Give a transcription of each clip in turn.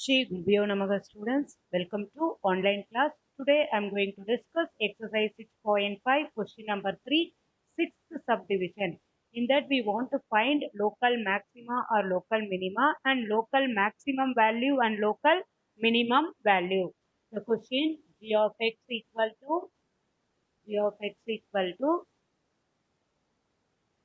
Shri Gurubhyo Namaha students, welcome to online class. Today I am going to discuss exercise 6.5 question number 3, sixth subdivision. In that we want to find local maxima or local minima and local maximum value and local minimum value. The question g of x equal to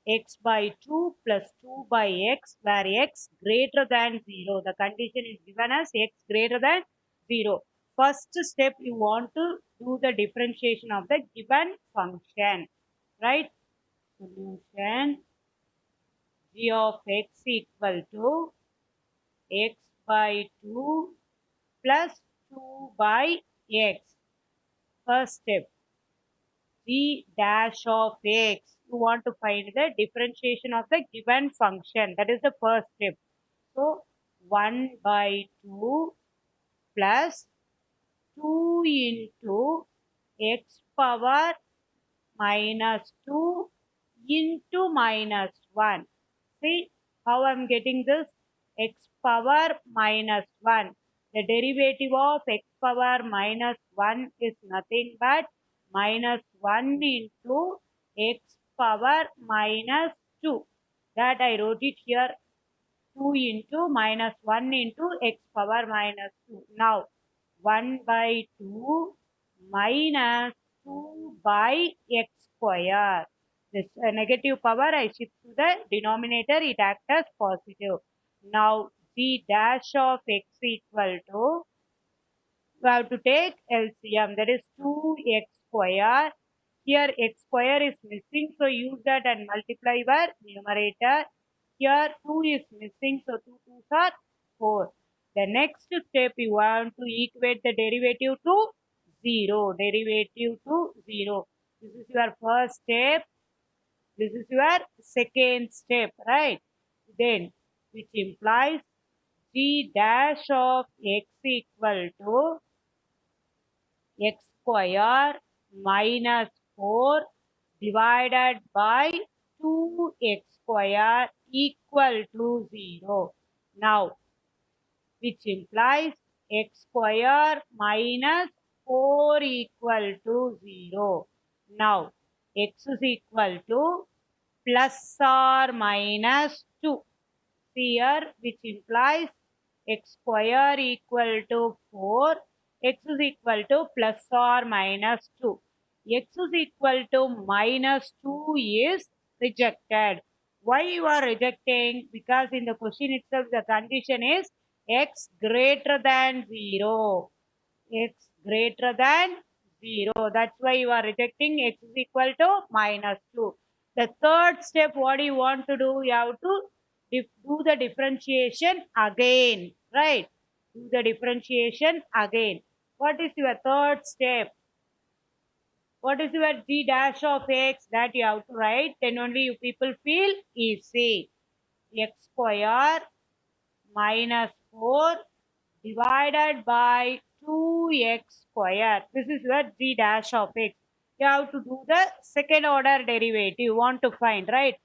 x by 2 plus 2 by x where x greater than 0. The condition is given as x greater than 0. First step you want to do the differentiation of the given function, right? Solution g of x equal to x by 2 plus 2 by x. First step g dash of x. You want to find the differentiation of the given function. That is the first step. So 1 by 2 plus 2 into x power minus 2 into minus 1. See how I am getting this? X power minus 1. The derivative of x power minus 1 is nothing but minus 1 into x power minus 2. That I wrote it here 2 into minus 1 into x power minus 2. Now 1 by 2 minus 2 by x square. This negative power I shift to the denominator, it acts as positive. Now g dash of x equal to, we have to take LCM, that is 2x square. Here x square is missing, so use that and multiply by numerator. Here 2 is missing, so 2 2s are 4. The next step you want to equate the derivative to 0. Derivative to 0. This is your first step. This is your second step, right? Then, which implies g dash of x equal to x square minus 4 divided by 2x square equal to 0. Now, which implies x square minus 4 equal to 0. Now, x is equal to plus or minus 2. Here, which implies x square equal to 4, x is equal to plus or minus 2. X is equal to minus 2 is rejected. Why you are rejecting? Because in the question itself the condition is x greater than 0. X greater than 0. That's why you are rejecting x is equal to minus 2. The third step, what do you want to do? You have to do the differentiation again, right? Do the differentiation again. What is your third step? What is your g dash of x that you have to write? Then only you people feel easy. X square minus 4 divided by 2x square. This is your g dash of x. You have to do the second order derivative. You want to find, right?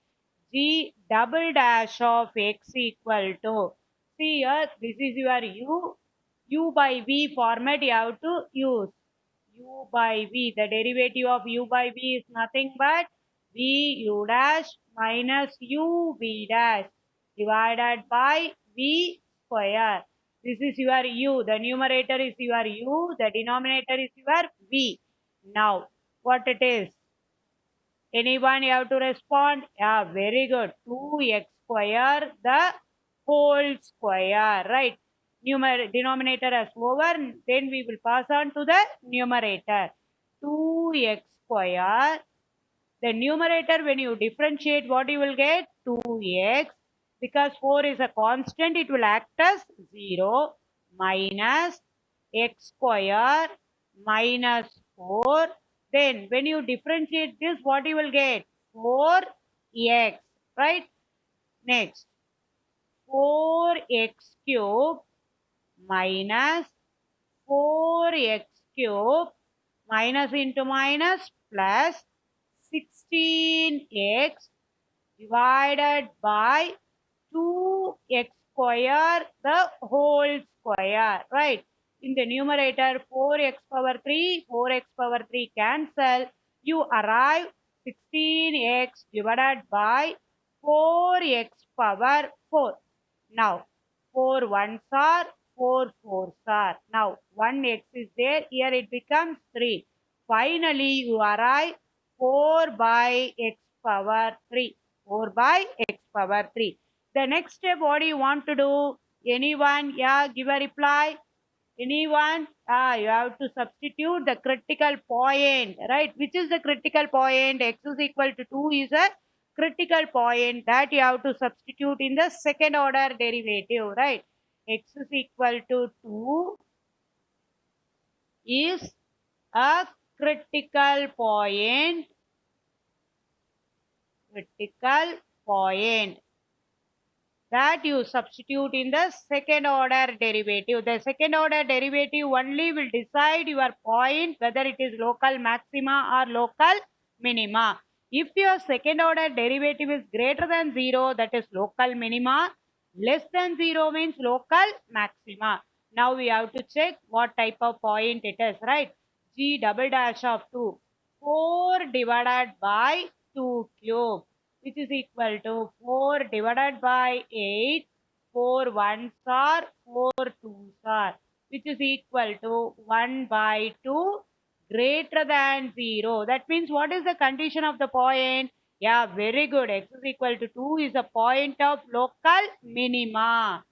G double dash of x equal to. See here, this is your u by v format you have to use. U by v. The derivative of u by v is nothing but v u dash minus u v dash divided by v square. This is your u. The numerator is your u. The denominator is your v. Now, what it is? Anyone you have to respond? Yeah, very good. 2x square, the whole square, right? Denominator as over, then we will pass on to the numerator. 2x square. The numerator, when you differentiate, what you will get? 2x. Because 4 is a constant, it will act as 0 minus x square minus 4. Then when you differentiate this, what you will get? 4x, right? Next, 4x cube minus 4x cube minus into minus plus 16x divided by 2x square the whole square, right? In the numerator, 4x power 3, 4x power 3 cancel. You arrive 16x divided by 4x power 4. Now, 4 ones are 4 fours are. Now, 1x is there. Here it becomes 3. Finally, you arrive 4 by x power 3. 4 by x power 3. The next step, what do you want to do? Anyone? Yeah, give a reply. Anyone? You have to substitute the critical point, right? Which is the critical point? X is equal to 2 is a critical point that you have to substitute in the second order derivative, right? X is equal to 2 is a critical point, critical point that you substitute in the second order derivative. The second order derivative only will decide your point whether it is local maxima or local minima. If your second order derivative is greater than 0, that is local minima. Less than 0 means local maxima. Now we have to check what type of point it is, right? G double dash of 2. 4 divided by 2 cube, which is equal to 4 divided by 8. 4 ones are 4 twos are, which is equal to 1 by 2 greater than 0. That means what is the condition of the point? Yeah, very good. X is equal to 2 is a point of local minima.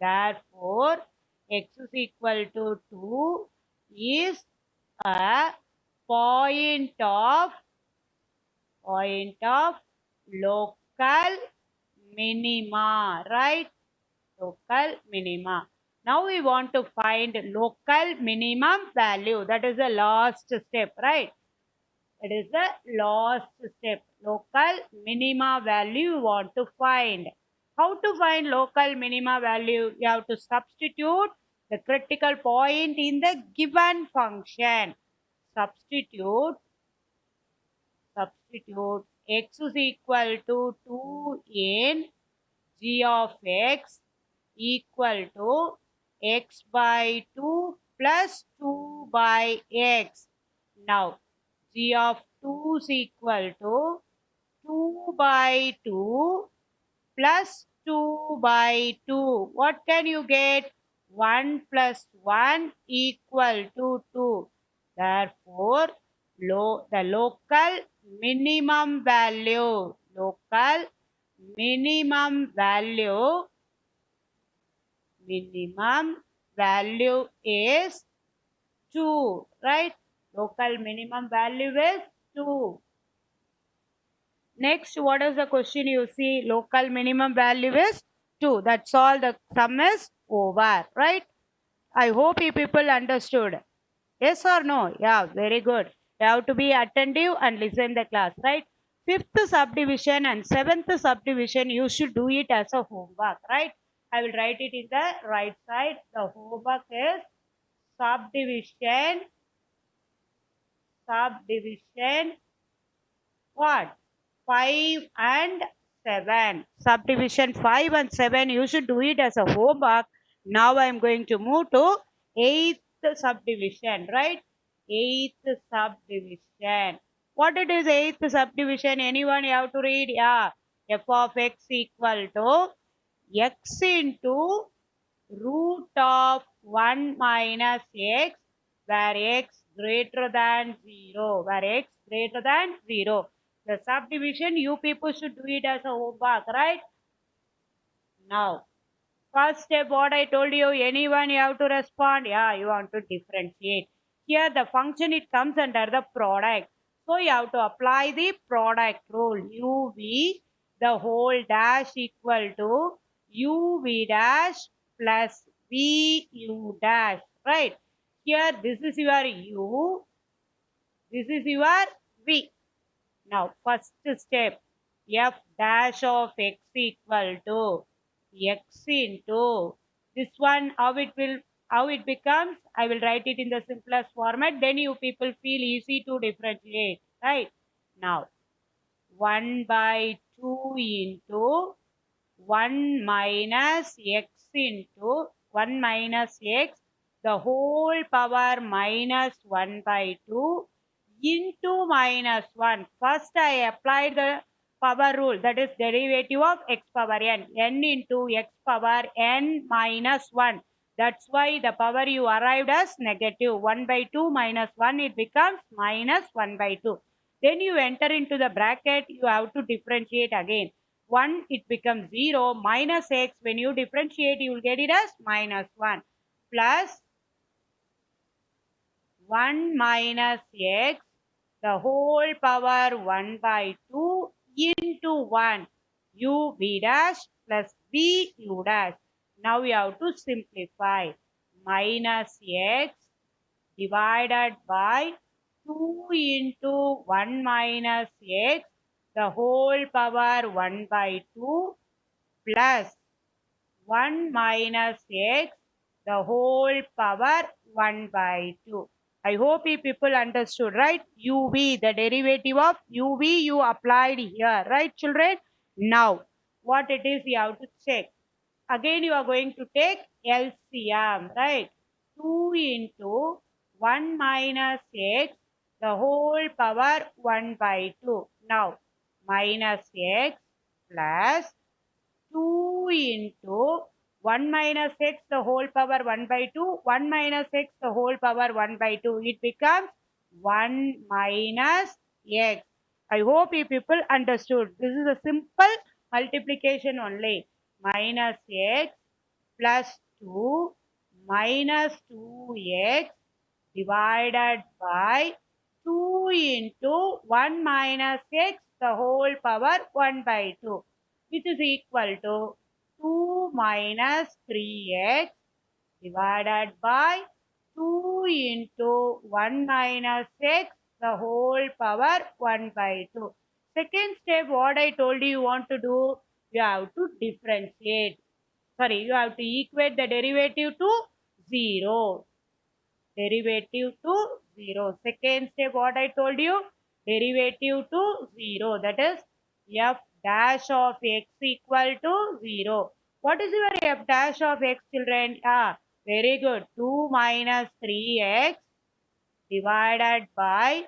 Therefore, x is equal to 2 is a point of local minima, right? Local minima. Now we want to find local minimum value. That is the last step, right? That is the last step. Local minima value you want to find. How to find local minima value? You have to substitute the critical point in the given function. Substitute x is equal to 2 in g of x equal to x by 2 plus 2 by x. Now, g of 2 is equal to 2 by 2 plus 2 by 2. What can you get? 1 plus 1 equal to 2. Therefore, the local minimum value, minimum value is 2, right? Local minimum value is 2. Next, what is the question you see? Local minimum value is 2. That's all. The sum is over, right? I hope you people understood. Yes or no? Yeah, very good. You have to be attentive and listen the class, right? Fifth subdivision and seventh subdivision, you should do it as a homework, right? I will write it in the right side. The homework is subdivision, what? 5 and 7. Subdivision 5 and 7, you should do it as a homework. Now I am going to move to 8th subdivision, right? 8th subdivision. What it is 8th subdivision? Anyone you have to read? Yeah. F of x equal to x into root of 1 minus x, where x greater than 0. Where x greater than 0. The subdivision, you people should do it as a homework, right? Now, first step, what I told you, anyone you have to respond. Yeah, you want to differentiate. Here the function, it comes under the product. So you have to apply the product rule. UV, the whole dash equal to UV dash plus VU dash, right? Here this is your U, this is your V. Now, first step, f dash of x equal to x into this one, how it becomes, I will write it in the simplest format, then you people feel easy to differentiate, right? Now, 1 by 2 into 1 minus x into 1 minus x, the whole power minus 1 by 2 into minus 1. First I applied the power rule, that is derivative of x power n into x power n minus 1. That's why the power you arrived as negative 1 by 2 minus 1, it becomes minus 1 by 2. Then you enter into the bracket, you have to differentiate again. 1, it becomes 0, minus x, when you differentiate, you will get it as minus 1, plus 1 minus x, the whole power 1 by 2 into 1, u v dash plus v u dash. Now we have to simplify. Minus x divided by 2 into 1 minus x, the whole power 1 by 2 plus 1 minus x, the whole power 1 by 2. I hope you people understood, right? uv, the derivative of uv you applied here, right children? Now, what it is you have to check. Again you are going to take LCM, right? 2 into 1 minus x, the whole power 1 by 2. Now, minus x plus 2 into 1 minus x the whole power 1 by 2, 1 minus x the whole power 1 by 2. It becomes 1 minus x. I hope you people understood. This is a simple multiplication only. Minus x plus 2 minus 2x divided by 2 into 1 minus x the whole power 1 by 2, which is equal to 2 minus 3x divided by 2 into 1 minus x the whole power 1 by 2. Second step, what I told you want to do, you have to differentiate. Sorry, you have to equate the derivative to 0. Derivative to 0. Second step, what I told you, derivative to 0. That is f dash of x equal to 0. What is your f dash of x, children? Very good. 2 minus 3x divided by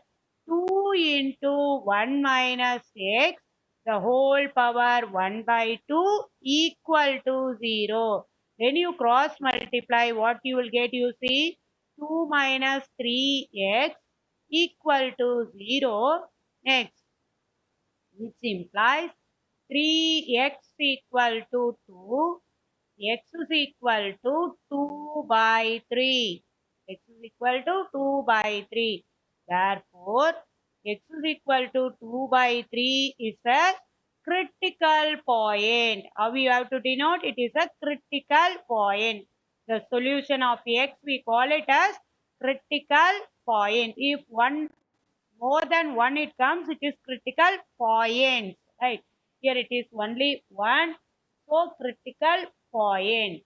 2 into 1 minus x, the whole power 1 by 2 equal to 0. When you cross multiply, what you will get, you see, 2 minus 3x equal to 0. Next, which implies 3x equal to 2, x is equal to 2 by 3. X is equal to 2 by 3. Therefore, x is equal to 2 by 3 is a critical point. How we have to denote? It is a critical point. The solution of x, we call it as critical point. If one more than one it comes, it is critical point, right? Here it is only one, so critical point.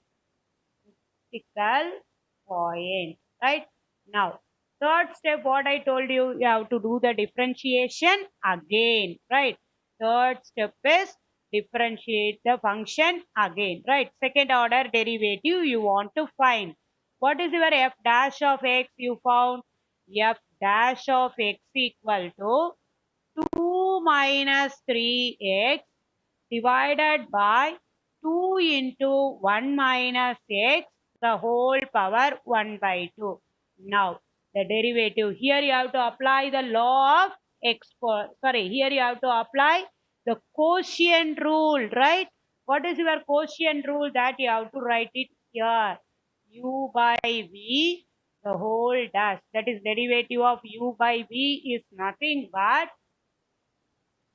Critical point, right? Now, third step, what I told you, you have to do the differentiation again, right? Third step is differentiate the function again, right? Second order derivative you want to find. What is your f dash of x you found? F dash of x equal to 2 minus 3x divided by 2 into 1 minus x the whole power 1 by 2. Now, the derivative, here you have to apply the law of here you have to apply the quotient rule, right? What is your quotient rule? That you have to write it here. U by v the whole dash, that is derivative of u by v is nothing but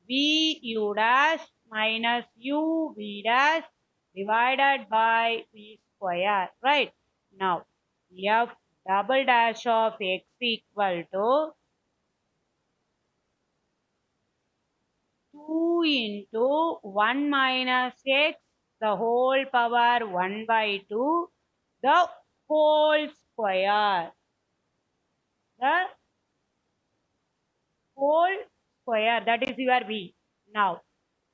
v u dash minus u v dash divided by v square, right? Now, f double dash of x equal to 2 into 1 minus x the whole power 1 by 2 the whole square. The whole square, that is your v. Now,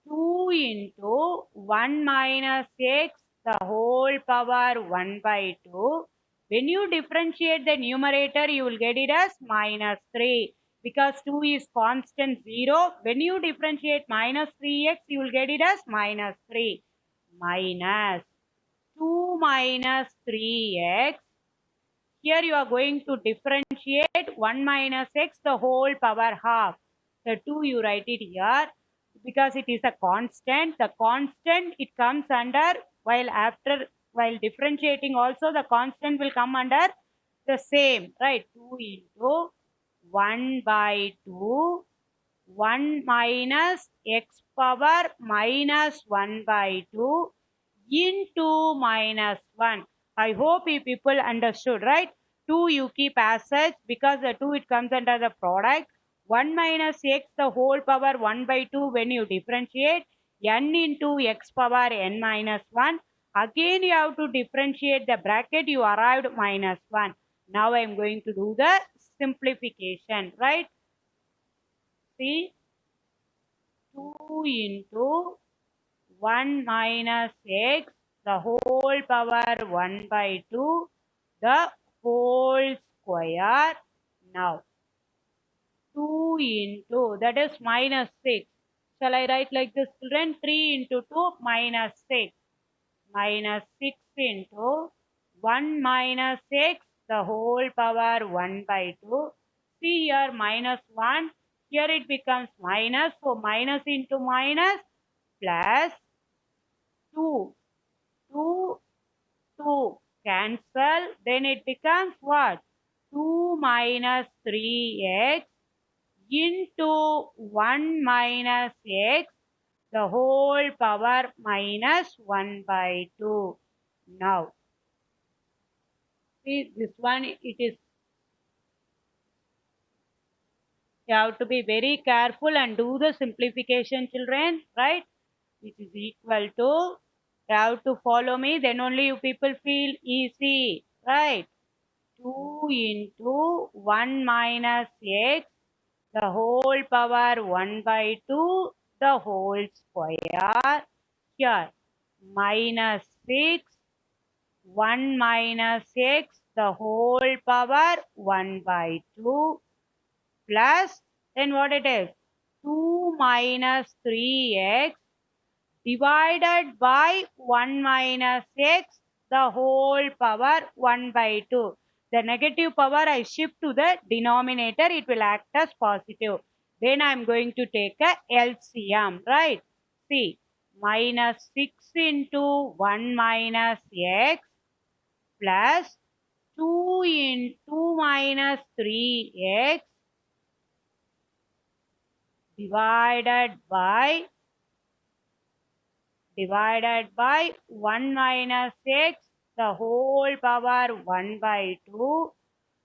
2 into 1 minus x the whole power 1 by 2. When you differentiate the numerator, you will get it as minus 3 because 2 is constant 0. When you differentiate minus 3x, you will get it as minus 3 minus 2 minus 3x. Here you are going to differentiate 1 minus x the whole power half. The 2 you write it here because it is a constant. The constant it comes under while differentiating also the constant will come under the same, right? 2 into 1 by 2 1 minus x power minus 1 by 2 into minus 1. I hope you people understood, right? 2 you keep as such because the 2 it comes under the product. 1 minus x the whole power 1 by 2 when you differentiate n into x power n minus 1. Again you have to differentiate the bracket, you arrived minus 1. Now I am going to do the simplification, right? See, 2 into 1 minus x the whole power 1 by 2 the whole square. Now 2 into that is minus 6. Shall I write like this, children? 3 into 2 minus 6 minus 6 into 1 minus x the whole power 1 by 2. See here minus 1. Here it becomes minus. So minus into minus plus 2. 2, 2 cancel. Then it becomes what? 2 minus 3x into 1 minus x the whole power minus 1 by 2. Now, see this one, it is, you have to be very careful and do the simplification, children, right? Which is equal to, you have to follow me, then only you people feel easy, right? 2 into 1 minus x the whole power 1 by 2 the whole square. Here minus 6 1 minus x the whole power 1 by 2 plus, then what it is? 2 minus 3x divided by 1 minus x the whole power 1 by 2. The negative power I shift to the denominator, it will act as positive. Then I am going to take a LCM, right? See, minus 6 into 1 minus x plus 2 into 2 minus 3x divided by 1 minus x the whole power 1 by 2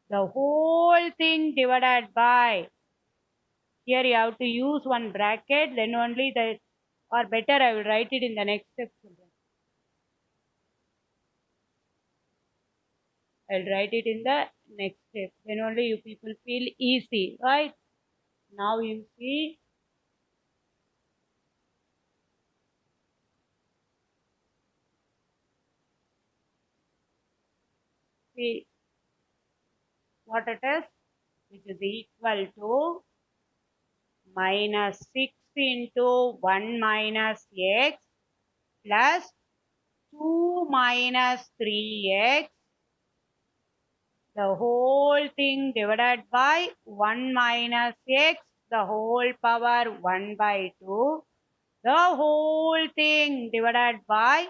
the whole thing divided by, here you have to use one bracket, then only the, or better I will write it in the next step, children. I'll write it in the next step, then only you people feel easy, right? Now you see, what it is, which is equal to minus 6 into 1 minus x plus 2 minus 3x the whole thing divided by 1 minus x the whole power 1 by 2 the whole thing divided by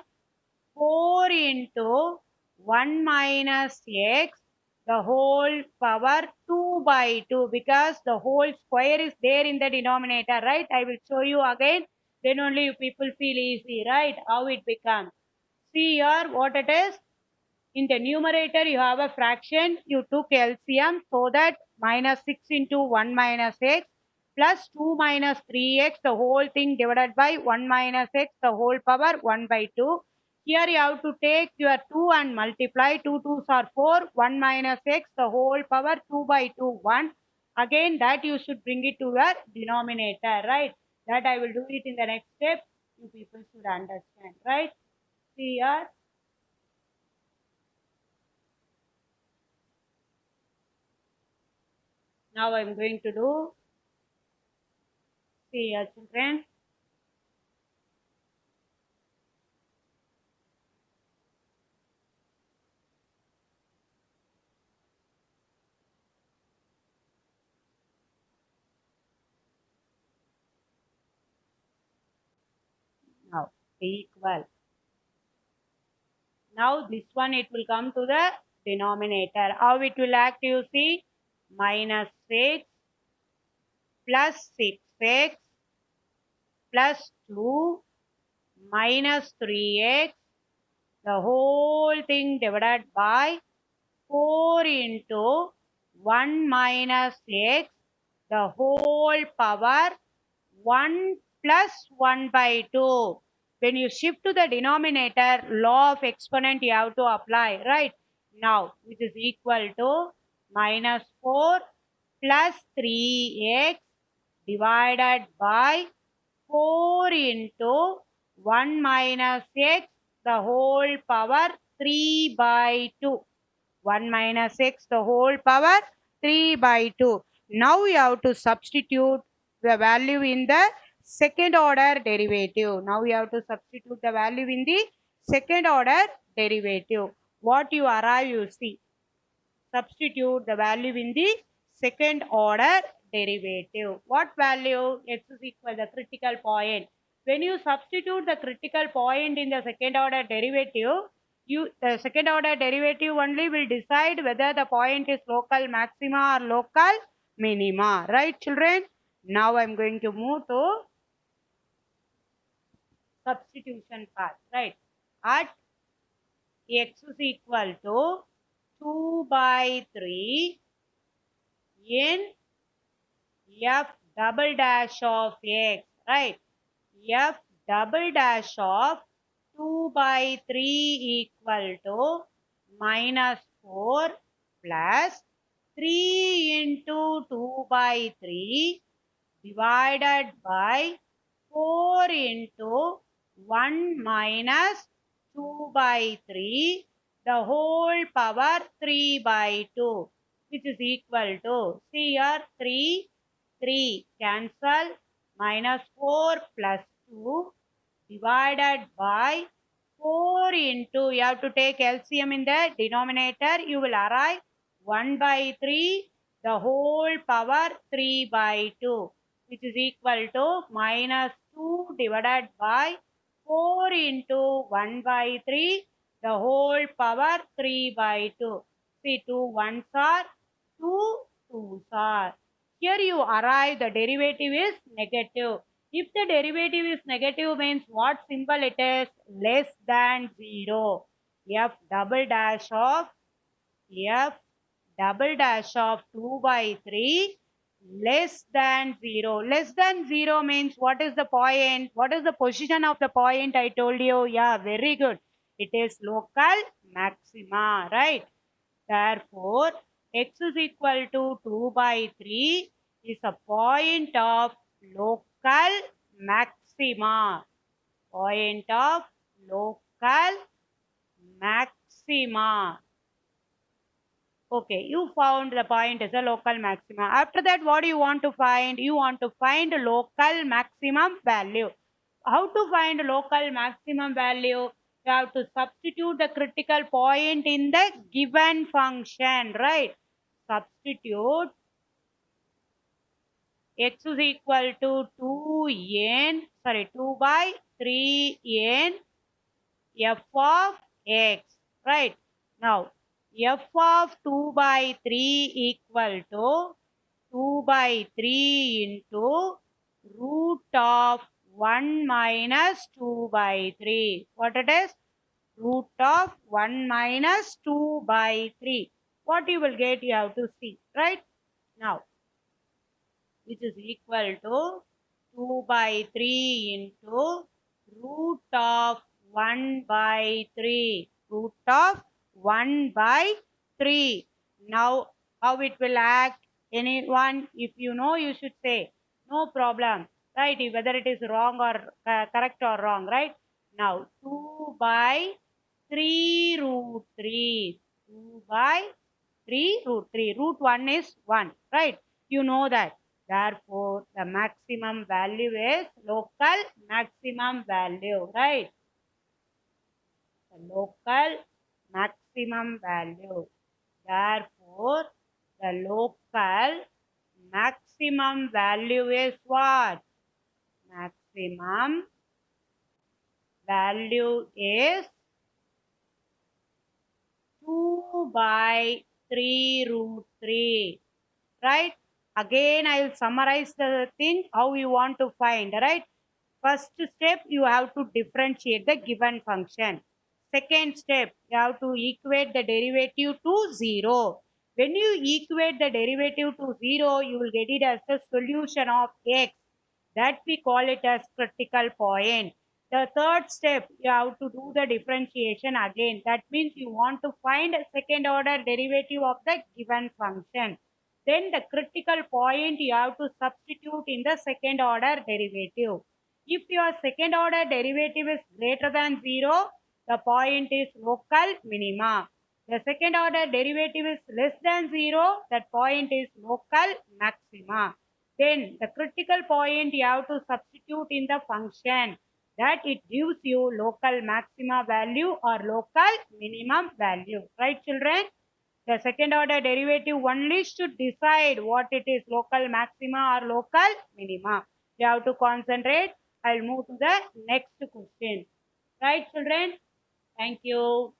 4 into 1 minus x the whole power 2 by 2 because the whole square is there in the denominator, right? I will show you again, then only you people feel easy, right? How it becomes. See here what it is. In the numerator you have a fraction, you took LCM, so that minus 6 into 1 minus x plus 2 minus 3x the whole thing divided by 1 minus x the whole power 1 by 2. Here you have to take your 2 and multiply. 2 2s are 4. 1 minus x the whole power 2 by 2 1. Again that you should bring it to your denominator, right? That I will do it in the next step. You people should understand, right? See here. Now I'm going to do, see here children. Now equal. Now this one it will come to the denominator. How it will act you see? Minus 6 plus 6x plus 2 minus 3x, the whole thing divided by 4 into 1 minus x, the whole power 1 plus 1 by 2. When you shift to the denominator, law of exponent you have to apply, right? Now, which is equal to minus 4 plus 3x divided by 4 into 1 minus x, the whole power 3 by 2. 1 minus x, the whole power 3 by 2. Now we have to substitute the value in the second order derivative. Now we have to substitute the value in the second order derivative. What you arrive, you see. Substitute the value in the second order derivative. What value? X is equal to the critical point. When you substitute the critical point in the second order derivative, the second order derivative only will decide whether the point is local maxima or local minima. Right, children? Now I'm going to move to substitution part. Right. At x is equal to 2 by 3 in f double dash of x, right? F double dash of 2 by 3 equal to minus 4 plus 3 into 2 by 3 divided by 4 into 1 minus 2 by 3, the whole power 3 by 2, which is equal to, see here, 3 cancel, minus 4 plus 2 divided by 4 into, you have to take LCM in the denominator, you will arrive 1 by 3, the whole power 3 by 2, which is equal to minus 2 divided by 4 into 1 by 3, the whole power 3 by 2. See, 2 ones are 2 twos are. Here you arrive, the derivative is negative. If the derivative is negative means what symbol it is? Less than 0. F double dash of F double dash of 2 by 3 less than 0. Less than 0 means what is the point? What is the position of the point? I told you. Yeah, very good. It is local maxima, right? Therefore, x is equal to 2 by 3 is a point of local maxima. Point of local maxima. Okay, you found the point as a local maxima. After that, what do you want to find? You want to find local maximum value. How to find local maximum value? You have to substitute the critical point in the given function, right? Substitute x is equal to 2 by 3 n f of x, right? Now, f of 2 by 3 equal to 2 by 3 into root of 1 minus 2 by 3. What it is? Root of 1 minus 2 by 3. What you will get, you have to see, right? Now, which is equal to 2 by 3 into root of 1 by 3. Root of 1 by 3. Now, how it will act? Anyone, if you know, you should say. No problem. right? Whether it is wrong or correct or wrong, right? Now 2 by 3 root 3. 2 by 3 root 3. Root 1 is 1, right? You know that. Therefore, the maximum value is local maximum value, right? The local maximum value. Therefore, the local maximum value is what? Maximum value is 2 by 3 root 3, right? Again, I will summarize the thing how you want to find, right? First step, you have to differentiate the given function. Second step, you have to equate the derivative to 0. When you equate the derivative to 0, you will get it as the solution of x. That we call it as critical point. The third step, you have to do the differentiation again. That means you want to find a second order derivative of the given function. Then the critical point you have to substitute in the second order derivative. If your second order derivative is greater than 0, the point is local minima. The second order derivative is less than 0, that point is local maxima. Then the critical point you have to substitute in the function, that it gives you local maxima value or local minimum value. Right, children? The second order derivative only should decide what it is, local maxima or local minima. You have to concentrate. I'll move to the next question. Right, children? Thank you.